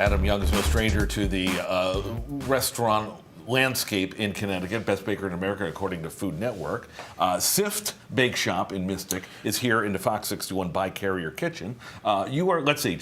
Adam Young is no stranger to the restaurant landscape in Connecticut, best baker in America according to Food Network. Sift Bake Shop in Mystic is here in the Fox 61 by Carrier Kitchen. You are, let's see,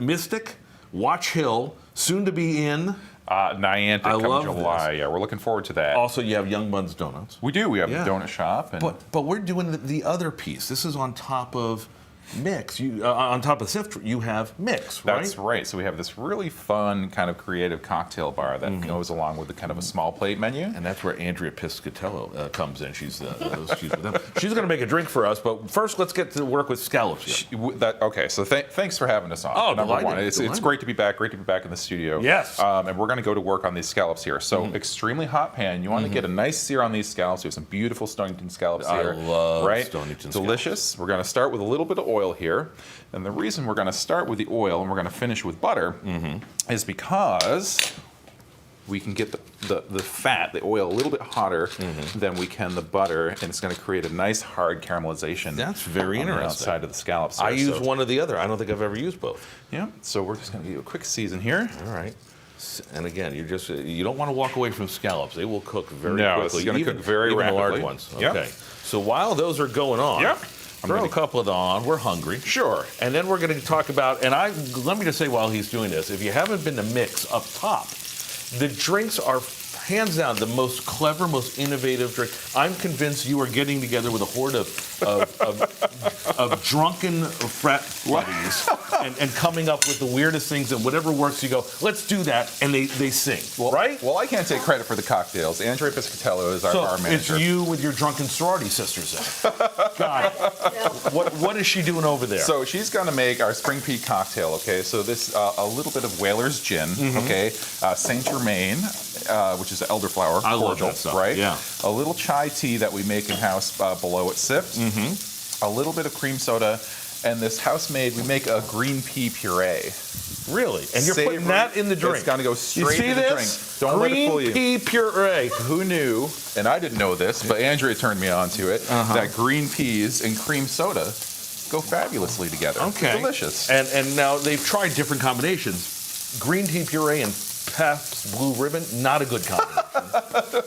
Mystic, Watch Hill, soon to be in Niantic come July. This. Yeah, we're looking forward to that. Also, you have Young Buns Donuts. We do. We have a donut shop. And but we're doing the other piece. This is on top of Mix. On top of Sift, you have Mix, right? That's right. So we have this really fun kind of creative cocktail bar that goes along with the kind of a small plate menu. And that's where Andrea Piscatello comes in. She's with them. She's going to make a drink for us, but first let's get to work with scallops. Okay, so thanks for having us on. Oh, number one. Delighted. It's great to be back. Great to be back in the studio. Yes. And we're going to go to work on these scallops here. So extremely hot pan. You want to get a nice sear on these scallops. We have some beautiful Stonington scallops here. I love right? Stonington Delicious. Scallops. We're going to start with a little bit of oil here. And the reason we're going to start with the oil and we're going to finish with butter is because we can get the fat, the oil, a little bit hotter than we can the butter, and it's going to create a nice hard caramelization. That's very interesting. On the outside of the scallops. I use one or the other. I don't think I've ever used both. Yeah. So we're just going to give you a quick season here. All right. And again, you don't want to walk away from scallops. They will cook very quickly. No, it's going to cook very rapidly. Even the large ones. Yep. Okay. So while those are going on. Throw a couple of them on. We're hungry. Sure. And then we're going to talk about, let me just say while he's doing this, if you haven't been to Mix up top, the drinks are hands down the most clever, most innovative drink. I'm convinced you are getting together with a horde of drunken frat buddies and coming up with the weirdest things, and whatever works, you go, let's do that, and they sing, right? Well, I can't take credit for the cocktails. Andrea Piscatello is our bar manager. It's you with your drunken sorority sisters then. Got it. What is she doing over there? So she's going to make our spring peak cocktail, okay? So this, a little bit of Whaler's Gin, okay? Saint Germain, which is elderflower I love cordial, that stuff. right? Yeah. A little chai tea that we make in-house below at Sift. A little bit of cream soda, and this house-made, we make a green pea puree. Really? And you're putting that in the drink? It's going to go straight in the drink. Don't let it fool you. Green pea puree. Who knew, and I didn't know this, but Andrea turned me on to it, that green peas and cream soda go fabulously together. Okay. Delicious. And now they've tried different combinations. Green tea puree and Pabst Blue Ribbon, not a good combination.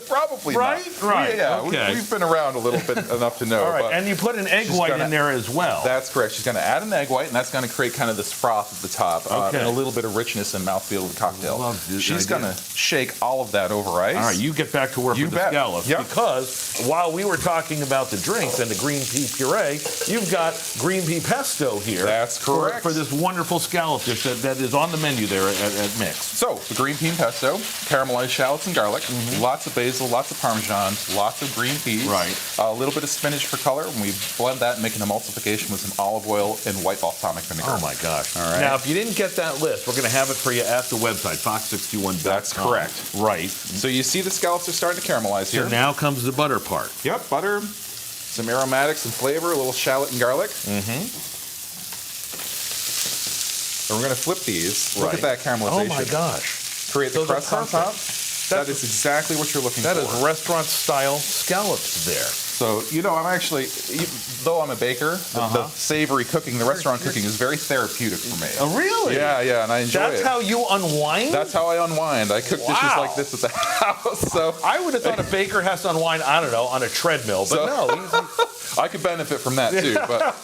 Probably right? not. Right. Yeah, okay. we've been around a little bit enough to know. All right, but and you put an egg white in there as well. That's correct. She's going to add an egg white, and that's going to create kind of this froth at the top and a little bit of richness and mouthfeel of the cocktail. She's going to shake all of that over ice. All right, you get back to work with the scallops. Yep. Because while we were talking about the drinks and the green pea puree, you've got green pea pesto here. That's correct. For this wonderful scallop dish that is on the menu there at Mix. So, the green pea pesto, caramelized shallots and garlic, lots of basil, lots of Parmesan, lots of green peas, a little bit of spinach for color, and we blend that and make an emulsification with some olive oil and white balsamic vinegar. Oh my gosh. All right. Now, if you didn't get that list, we're going to have it for you at the website, fox61.com. That's correct. Right. So you see the scallops are starting to caramelize here. So now comes the butter part. Yep, butter, some aromatics and flavor, a little shallot and garlic. And we're going to flip these. Look at that caramelization. Oh my gosh. Create the crust on top. That is exactly what you're looking for. That is restaurant-style scallops there. So, I'm actually, though I'm a baker, the savory cooking, the restaurant cooking is very therapeutic for me. Oh, really? Yeah, and I enjoy it. That's how you unwind? That's how I unwind. I cook dishes like this at the house. So I would have thought a baker has to unwind, I don't know, on a treadmill, but no. I could benefit from that too. But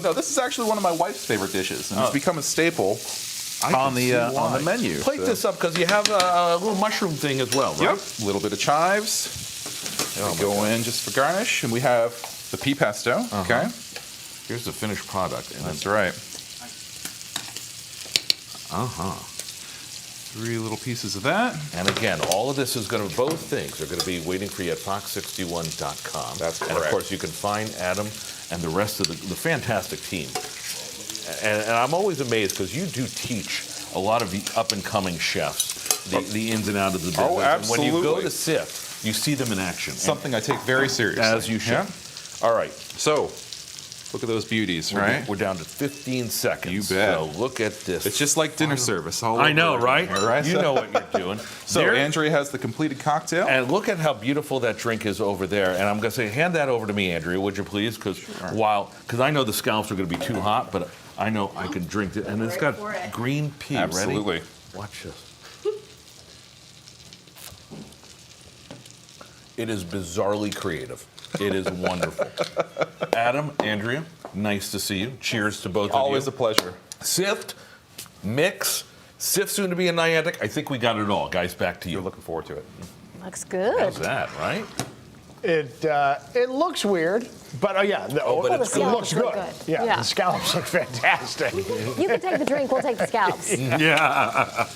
no, this is actually one of my wife's favorite dishes, and it's become a staple on the menu. Plate this up because you have a little mushroom thing as well, right? Yep. A little bit of chives. Go in just for garnish, and we have the pea pesto. Okay. Here's the finished product. And that's right. 3 little pieces of that. And again, all of this is going to, both things are going to be waiting for you at fox61.com. That's correct. And of course, you can find Adam and the rest of the fantastic team. And I'm always amazed because you do teach a lot of the up-and-coming chefs the ins and outs of the business. Oh, absolutely. And when you go to Sift, you see them in action. Something I take very seriously. As you should. Yeah. All right. So, Look at those beauties, right? We're down to 15 seconds. You bet. So look at this. It's just like dinner service. All I over know, again, right? all right? You know what you're doing. So There- Andrea has the completed cocktail. And look at how beautiful that drink is over there. And I'm going to say, hand that over to me, Andrea, would you please? Because I know the scallops are going to be too hot, but I know I can drink it. And it's got green pea. Absolutely. Ready? Watch this. It is bizarrely creative. It is wonderful. Adam, Andrea, nice to see you. Cheers to both of you. Always a pleasure. Sift, mix, Sift soon to be a Niantic. I think we got it all. Guys, back to you. You're looking forward to it. Looks good. How's that, right? It looks weird, but yeah, but it's it good. looks good. Good. Yeah, Yeah. the scallops look fantastic. You can take the drink, we'll take the scallops. Yeah.